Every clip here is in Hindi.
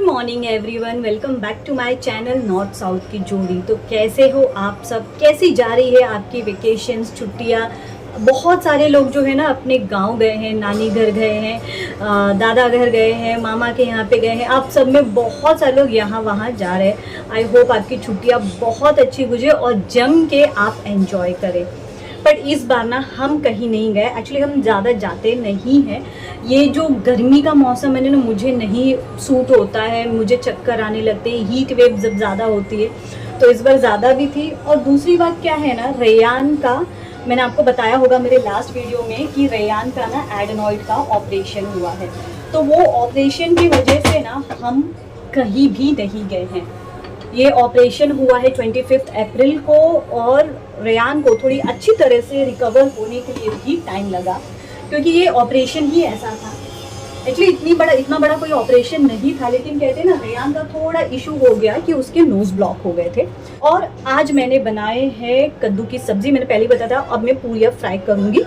Morning everyone, welcome back to my channel north south की जोड़ी। तो कैसे हो आप सब, कैसी जा रही है आपकी वेकेशंस, छुट्टियाँ। बहुत सारे लोग जो है ना अपने गांव गए हैं, नानी घर गए हैं, दादा घर गए हैं, मामा के यहाँ पे गए हैं। आप सब में बहुत सारे लोग यहाँ वहाँ जा रहे हैं। आई होप आपकी छुट्टियाँ बहुत अच्छी गुजरे और जम के आप एंजॉय करें। पर इस बार ना हम कहीं नहीं गए, एक्चुअली हम ज़्यादा जाते नहीं हैं। ये जो गर्मी का मौसम है ना, मुझे नहीं सूट होता है, मुझे चक्कर आने लगते हैं, हीट वेव जब ज़्यादा होती है। तो इस बार ज़्यादा भी थी। और दूसरी बात क्या है ना, रेयान का मैंने आपको बताया होगा मेरे लास्ट वीडियो में कि रेयान का ना एडेनॉइड का ऑपरेशन हुआ है। तो वो ऑपरेशन की वजह से ना हम कहीं भी नहीं गए हैं। ये ऑपरेशन हुआ है 25 अप्रैल को और रेयान को थोड़ी अच्छी तरह से रिकवर होने के लिए भी टाइम लगा, क्योंकि ये ऑपरेशन ही ऐसा था। एक्चुअली इतना बड़ा कोई ऑपरेशन नहीं था, लेकिन कहते हैं ना रेयान का थोड़ा इशू हो गया कि उसके नोज ब्लॉक हो गए थे। और आज मैंने बनाए हैं कद्दू की सब्जी। मैंने पहले बताया था, अब मैं पूरियाँ फ्राई करूँगी।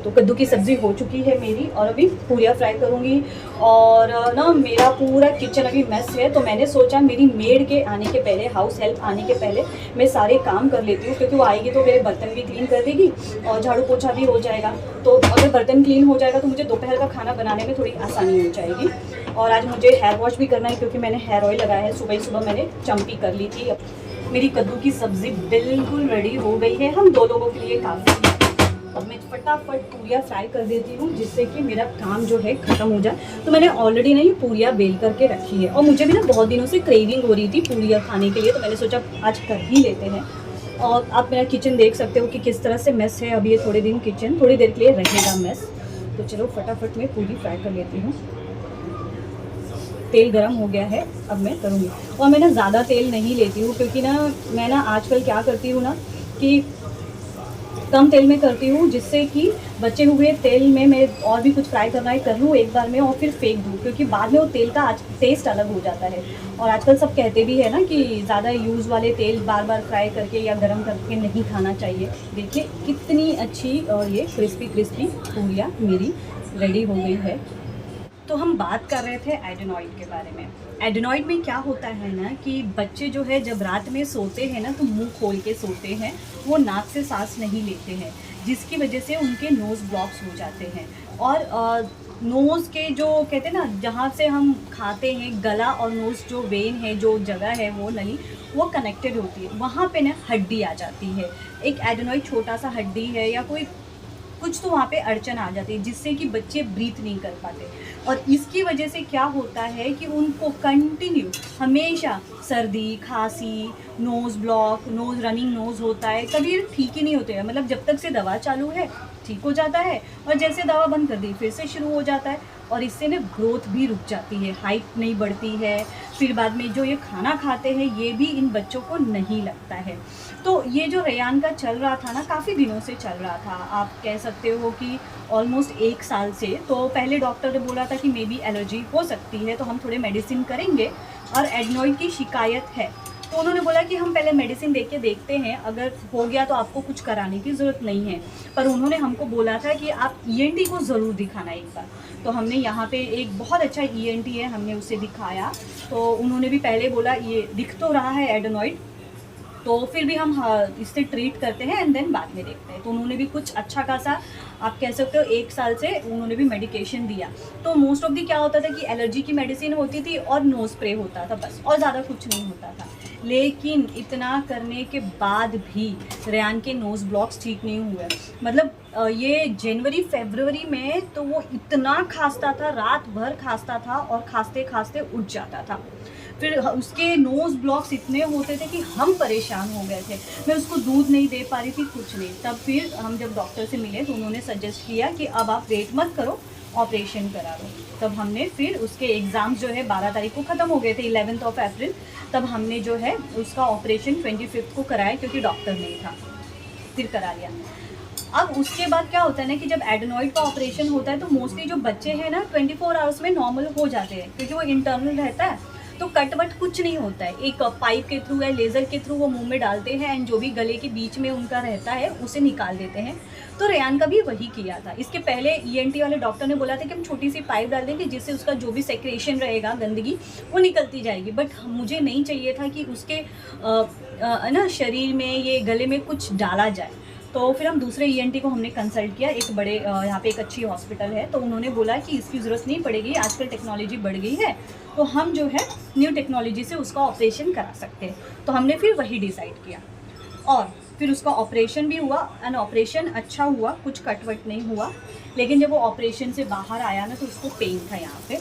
तो कद्दू की सब्ज़ी हो चुकी है मेरी और अभी पूरियाँ फ्राई करूँगी। और ना मेरा पूरा किचन अभी मेस है, तो मैंने सोचा मेरी मेड के आने के पहले, हाउस हेल्प आने के पहले मैं सारे काम कर लेती हूँ, क्योंकि वो आएगी तो मेरे बर्तन भी क्लीन कर देगी और झाड़ू पोछा भी हो जाएगा। तो अगर बर्तन क्लीन हो जाएगा तो मुझे दोपहर का खाना बनाने में थोड़ी आसानी हो जाएगी। और आज मुझे हेयर वॉश भी करना है, क्योंकि मैंने हेयर ऑयल लगाया है। सुबह ही सुबह मैंने चम्पी कर ली थी। मेरी कद्दू की सब्ज़ी बिल्कुल रेडी हो गई है, हम 2 लोगों के लिए काफ़ी। अब मैं फटाफट पूरियाँ फ्राई कर देती हूँ, जिससे कि मेरा काम जो है ख़त्म हो जाए। तो मैंने ऑलरेडी ना ये पूरियाँ बेल करके रखी है, और मुझे भी ना बहुत दिनों से क्रेविंग हो रही थी पूरियाँ खाने के लिए, तो मैंने सोचा आज कर ही लेते हैं। और आप मेरा किचन देख सकते हो कि किस तरह से मेस है। अब ये थोड़ी देर के लिए रहेगा मेस। तो चलो फटाफट मैं पूरी फ्राई कर लेती हूँ। तेल गरम हो गया है, अब मैं करूँगी। और मैं ना ज़्यादा तेल नहीं लेती हूँ, क्योंकि ना मैं ना आजकल क्या करती हूँ ना कि कम तेल में करती हूँ, जिससे कि बचे हुए तेल में मैं और भी कुछ फ्राई करना है कर लूँ एक बार में और फिर फेंक दूँ, क्योंकि बाद में वो तेल का टेस्ट अलग हो जाता है। और आजकल सब कहते भी है ना कि ज़्यादा यूज़ वाले तेल बार बार फ्राई करके या गरम करके नहीं खाना चाहिए। देखिए कितनी अच्छी और ये क्रिस्पी पूरियाँ मेरी रेडी हो गई है। तो हम बात कर रहे थे एडेनॉइड के बारे में। एडेनॉइड में क्या होता है ना कि बच्चे जो है जब रात में सोते हैं ना, तो मुंह खोल के सोते हैं, वो नाक से सांस नहीं लेते हैं, जिसकी वजह से उनके नोज़ ब्लॉक्स हो जाते हैं। और नोज़ के जो कहते हैं ना, जहाँ से हम खाते हैं, गला और नोज़ जो वेन है, जो जगह है, वो नली वो कनेक्टेड होती है, वहाँ पे ना हड्डी आ जाती है। एक एडेनॉइड छोटा सा हड्डी है या कोई कुछ, तो वहाँ पे अड़चन आ जाती है, जिससे कि बच्चे ब्रीथ नहीं कर पाते। और इसकी वजह से क्या होता है कि उनको कंटिन्यू हमेशा सर्दी, खांसी, nose block, nose running nose होता है, कभी ठीक ही नहीं होते हैं। मतलब जब तक से दवा चालू है ठीक हो जाता है, और जैसे दवा बंद कर दी फिर से शुरू हो जाता है। और इससे ना ग्रोथ भी रुक जाती है, हाइट नहीं बढ़ती है। फिर बाद में जो ये खाना खाते हैं ये भी इन बच्चों को नहीं लगता है। तो ये जो रेयान का चल रहा था ना, काफ़ी दिनों से चल रहा था, आप कह सकते हो कि ऑलमोस्ट 1 साल से। तो पहले डॉक्टर ने बोला था कि मे बी एलर्जी हो सकती है, तो हम थोड़े मेडिसिन करेंगे। और एडेनॉइड की शिकायत है, तो उन्होंने बोला कि हम पहले मेडिसिन दे के देखते हैं, अगर हो गया तो आपको कुछ कराने की ज़रूरत नहीं है। पर उन्होंने हमको बोला था कि आप ईएनटी को ज़रूर दिखाना एक बार। तो हमने यहाँ पे एक बहुत अच्छा ईएनटी है, हमने उसे दिखाया। तो उन्होंने भी पहले बोला ये दिख तो रहा है एडेनॉइड, तो फिर भी हम इससे ट्रीट करते हैं एंड देन बाद में देखते हैं। तो उन्होंने भी कुछ अच्छा खासा, आप कह सकते हो 1 साल से उन्होंने भी मेडिकेशन दिया। तो मोस्ट ऑफ दी क्या होता था कि एलर्जी की मेडिसिन होती थी और नोज स्प्रे होता था बस, और ज़्यादा कुछ नहीं होता था। लेकिन इतना करने के बाद भी रेयान के नोज़ ब्लॉक्स ठीक नहीं हुए। मतलब ये जनवरी फरवरी में तो वो इतना खांसता था, रात भर खांसता था और खांसते खांसते उठ जाता था। फिर उसके नोज़ ब्लॉक्स इतने होते थे कि हम परेशान हो गए थे। मैं उसको दूध नहीं दे पा रही थी, कुछ नहीं। तब फिर हम जब डॉक्टर से मिले तो उन्होंने सजेस्ट किया कि अब आप वेट मत करो, ऑपरेशन करा लो। तब हमने फिर उसके एग्ज़ाम्स जो है 12 तारीख को ख़त्म हो गए थे, 11th ऑफ अप्रैल। तब हमने जो है उसका ऑपरेशन 25 को कराया, क्योंकि डॉक्टर नहीं था, फिर करा लिया। अब उसके बाद क्या होता है ना कि जब एडेनॉइड का ऑपरेशन होता है तो मोस्टली जो बच्चे हैं ना 24 आवर्स में नॉर्मल हो जाते हैं, क्योंकि वो इंटरनल रहता है। तो कट वट कुछ नहीं होता है, एक पाइप के थ्रू या लेज़र के थ्रू वो मुंह में डालते हैं एंड जो भी गले के बीच में उनका रहता है उसे निकाल देते हैं। तो रेयान का भी वही किया था। इसके पहले ईएनटी वाले डॉक्टर ने बोला था कि हम छोटी सी पाइप डाल देंगे जिससे उसका जो भी सेक्रेशन रहेगा, गंदगी, वो निकलती जाएगी। बट मुझे नहीं चाहिए था कि उसके ना शरीर में, ये गले में कुछ डाला जाए। तो फिर हम दूसरे ईएनटी को हमने कंसल्ट किया, एक बड़े यहाँ पे एक अच्छी हॉस्पिटल है, तो उन्होंने बोला कि इसकी ज़रूरत नहीं पड़ेगी, आजकल टेक्नोलॉजी बढ़ गई है, तो हम जो है न्यू टेक्नोलॉजी से उसका ऑपरेशन करा सकते हैं। तो हमने फिर वही डिसाइड किया और फिर उसका ऑपरेशन भी हुआ एंड ऑपरेशन अच्छा हुआ, कुछ कटवट नहीं हुआ। लेकिन जब वो ऑपरेशन से बाहर आया ना तो उसको पेन था यहाँ पे,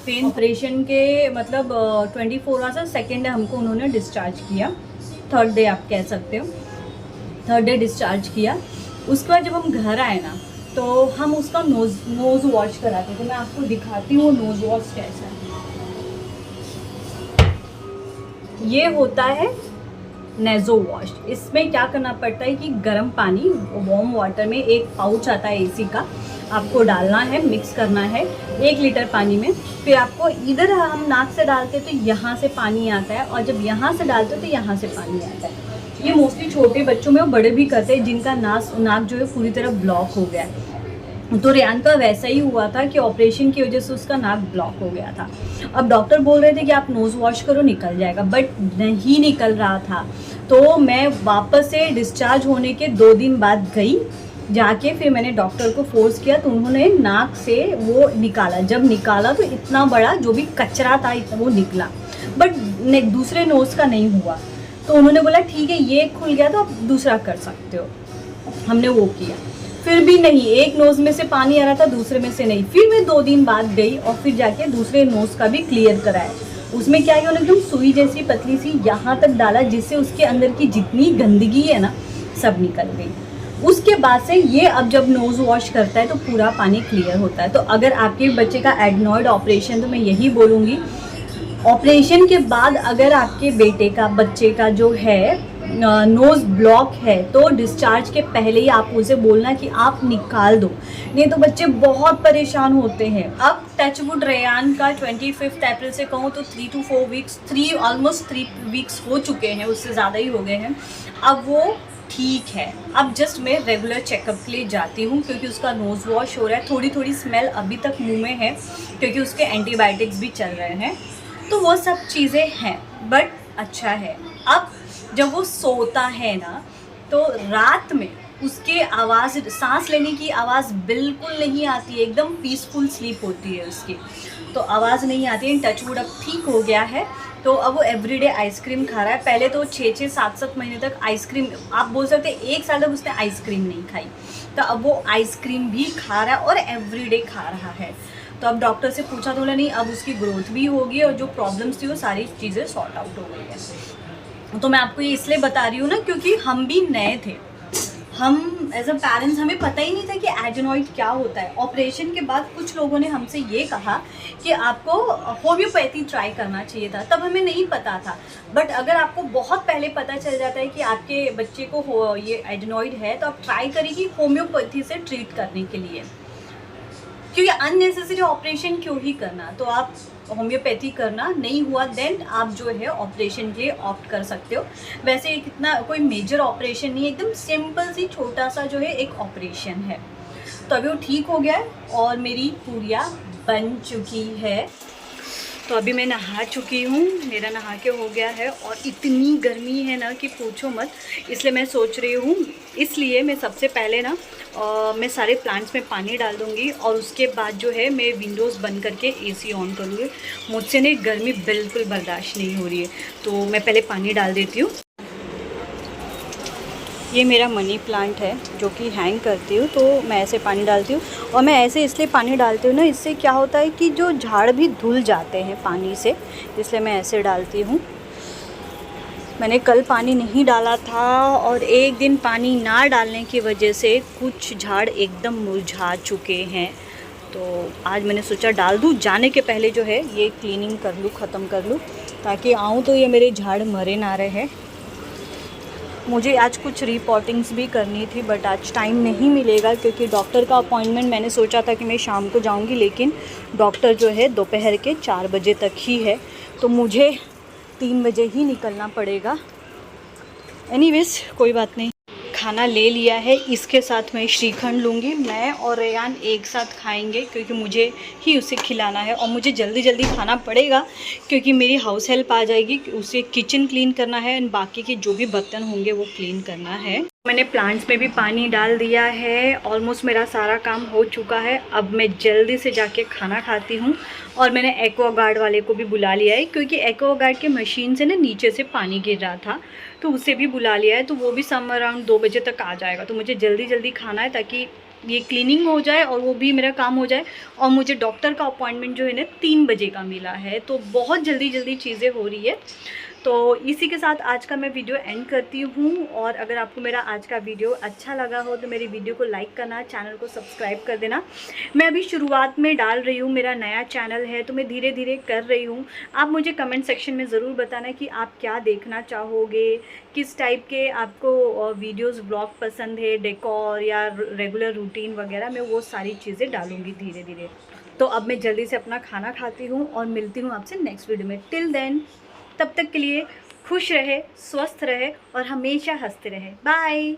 पेन। ऑपरेशन के मतलब 24 आवर्स, सेकेंड डे हमको उन्होंने डिस्चार्ज किया, थर्ड डे आप कह सकते हो, थर्ड डे डिस्चार्ज किया। उसके बाद जब हम घर आए ना तो हम उसका नोज़ वॉश कराते थे। मैं आपको दिखाती हूँ नोज़ वॉश कैसा है। ये होता है नेज़ो वॉश। इसमें क्या करना पड़ता है कि गर्म पानी, वार्म वाटर में एक पाउच आता है एसी का, आपको डालना है, मिक्स करना है 1 लीटर पानी में। फिर आपको इधर हम नाक से डालते तो यहाँ से पानी आता है और जब यहाँ से डालते तो यहाँ से पानी आता है। ये मोस्टली छोटे बच्चों में और बड़े भी करते हैं जिनका नाक जो है पूरी तरह ब्लॉक हो गया है। तो रेयान का वैसा ही हुआ था कि ऑपरेशन की वजह से उसका नाक ब्लॉक हो गया था। अब डॉक्टर बोल रहे थे कि आप नोज़ वॉश करो, निकल जाएगा, बट नहीं निकल रहा था। तो मैं वापस से डिस्चार्ज होने के 2 दिन बाद गई, जाके फिर मैंने डॉक्टर को फोर्स किया तो उन्होंने नाक से वो निकाला। जब निकाला तो इतना बड़ा जो भी कचरा था इतना वो निकला, बट दूसरे नोज़ का नहीं हुआ। तो उन्होंने बोला ठीक है, ये खुल गया तो आप दूसरा कर सकते हो। हमने वो किया, फिर भी नहीं, एक नोज़ में से पानी आ रहा था, दूसरे में से नहीं। फिर मैं 2 दिन बाद गई और फिर जाके दूसरे नोज़ का भी क्लियर कराया। उसमें क्या किया, एकदम सुई जैसी पतली सी यहाँ तक डाला जिससे उसके अंदर की जितनी गंदगी है ना सब निकल गई। उसके बाद से ये अब जब नोज़ वॉश करता है तो पूरा पानी क्लियर होता है। तो अगर आपके बच्चे का एडनॉइड ऑपरेशन, तो मैं यही बोलूँगी, ऑपरेशन के बाद अगर आपके बेटे का, बच्चे का जो है नोज़ ब्लॉक है तो डिस्चार्ज के पहले ही आप उसे बोलना कि आप निकाल दो, नहीं तो बच्चे बहुत परेशान होते हैं। अब टचवुड रेयान का 25 अप्रैल से कहूँ तो 3 to 4 वीक्स, ऑलमोस्ट 3 वीक्स हो चुके हैं, उससे ज़्यादा ही हो गए हैं। अब वो ठीक है। अब जस्ट मैं रेगुलर चेकअप के लिए जाती हूँ क्योंकि उसका नोज़ वॉश हो रहा है। थोड़ी थोड़ी स्मेल अभी तक मुँह में है क्योंकि उसके एंटीबायोटिक्स भी चल रहे हैं, तो वो सब चीज़ें हैं, बट अच्छा है। अब जब वो सोता है ना तो रात में उसके आवाज़, सांस लेने की आवाज़ बिल्कुल नहीं आती है, एकदम पीसफुल स्लीप होती है उसकी, तो आवाज़ नहीं आती है। टचवुड अब ठीक हो गया है, तो अब वो एवरीडे आइसक्रीम खा रहा है। पहले तो 6-6, 7-7 महीने तक आइसक्रीम, आप बोल सकते हैं 1 साल तक उसने आइसक्रीम नहीं खाई, तो अब वो आइसक्रीम भी खा रहा है और एवरीडे खा रहा है। तो अब डॉक्टर से पूछा तो बोला नहीं, अब उसकी ग्रोथ भी होगी और जो प्रॉब्लम्स थी वो सारी चीज़ें सॉर्ट आउट हो गई है। तो मैं आपको ये इसलिए बता रही हूँ ना क्योंकि हम भी नए थे, हम एज अ पेरेंट्स हमें पता ही नहीं था कि एडेनॉइड क्या होता है। ऑपरेशन के बाद कुछ लोगों ने हमसे ये कहा कि आपको होम्योपैथी ट्राई करना चाहिए था, तब हमें नहीं पता था। बट अगर आपको बहुत पहले पता चल जाता है कि आपके बच्चे को ये एडेनॉइड है तो आप ट्राई करिए होम्योपैथी से ट्रीट करने के लिए, क्योंकि अननेसेसरी ऑपरेशन क्यों ही करना। तो आप होम्योपैथी करना, नहीं हुआ देन आप जो है ऑपरेशन के लिए ऑप्ट कर सकते हो। वैसे ये कितना कोई मेजर ऑपरेशन नहीं है, एकदम सिंपल सी छोटा सा जो है एक ऑपरेशन है। तो अभी वो ठीक हो गया है और मेरी पूरिया बन चुकी है। तो अभी मैं नहा चुकी हूँ, मेरा नहा के हो गया है और इतनी गर्मी है ना कि पूछो मत। इसलिए मैं सोच रही हूँ, इसलिए मैं सबसे पहले ना मैं सारे प्लांट्स में पानी डाल दूँगी और उसके बाद जो है मैं विंडोज़ बंद करके एसी ऑन करूँगी। मुझसे नहीं गर्मी बिल्कुल बर्दाश्त नहीं हो रही है, तो मैं पहले पानी डाल देती हूँ। ये मेरा मनी प्लांट है जो कि हैंग करती हूँ, तो मैं ऐसे पानी डालती हूँ। और मैं ऐसे इसलिए पानी डालती हूँ ना, इससे क्या होता है कि जो झाड़ भी धुल जाते हैं पानी से, इसलिए मैं ऐसे डालती हूँ। मैंने कल पानी नहीं डाला था और एक दिन पानी ना डालने की वजह से कुछ झाड़ एकदम मुरझा चुके हैं, तो आज मैंने सोचा डाल दूँ। जाने के पहले जो है ये क्लीनिंग कर लूँ, ख़त्म कर लूँ, ताकि आऊँ तो ये मेरे झाड़ मरे ना रहे। मुझे आज कुछ रिपोर्टिंग्स भी करनी थी, बट आज टाइम नहीं मिलेगा क्योंकि डॉक्टर का अपॉइंटमेंट मैंने सोचा था कि मैं शाम को जाऊंगी, लेकिन डॉक्टर जो है दोपहर के 4 बजे तक ही है, तो मुझे 3 बजे ही निकलना पड़ेगा। एनीवेज कोई बात नहीं। खाना ले लिया है, इसके साथ मैं श्रीखंड लूँगी। मैं और रेयान एक साथ खाएंगे क्योंकि मुझे ही उसे खिलाना है और मुझे जल्दी जल्दी खाना पड़ेगा क्योंकि मेरी हाउस हेल्प आ जाएगी, उसे किचन क्लीन करना है और बाकी के जो भी बर्तन होंगे वो क्लीन करना है। मैंने प्लांट्स में भी पानी डाल दिया है, ऑलमोस्ट मेरा सारा काम हो चुका है। अब मैं जल्दी से जाके खाना खाती हूँ और मैंने एक्वागार्ड वाले को भी बुला लिया है क्योंकि एक्वागार्ड के मशीन से ना नीचे से पानी गिर रहा था, तो उसे भी बुला लिया है, तो वो भी सम अराउंड 2 बजे तक आ जाएगा। तो मुझे जल्दी जल्दी खाना है ताकि ये क्लीनिंग हो जाए और वो भी मेरा काम हो जाए। और मुझे डॉक्टर का अपॉइंटमेंट जो है ना 3 बजे का मिला है, तो बहुत जल्दी जल्दी चीज़ें हो रही है। तो इसी के साथ आज का मैं वीडियो एंड करती हूँ। और अगर आपको मेरा आज का वीडियो अच्छा लगा हो तो मेरी वीडियो को लाइक करना, चैनल को सब्सक्राइब कर देना। मैं अभी शुरुआत में डाल रही हूँ, मेरा नया चैनल है तो मैं धीरे धीरे कर रही हूँ। आप मुझे कमेंट सेक्शन में ज़रूर बताना कि आप क्या देखना चाहोगे, किस टाइप के आपको वीडियोस ब्लॉग पसंद है, डेकोर या रेगुलर रूटीन वगैरह। मैं वो सारी चीज़ें डालूँगी धीरे धीरे। तो अब मैं जल्दी से अपना खाना खाती हूँ और मिलती हूँ आपसे नेक्स्ट वीडियो में। टिल देन, तब तक के लिए खुश रहे, स्वस्थ रहे और हमेशा हंसते रहे। बाय।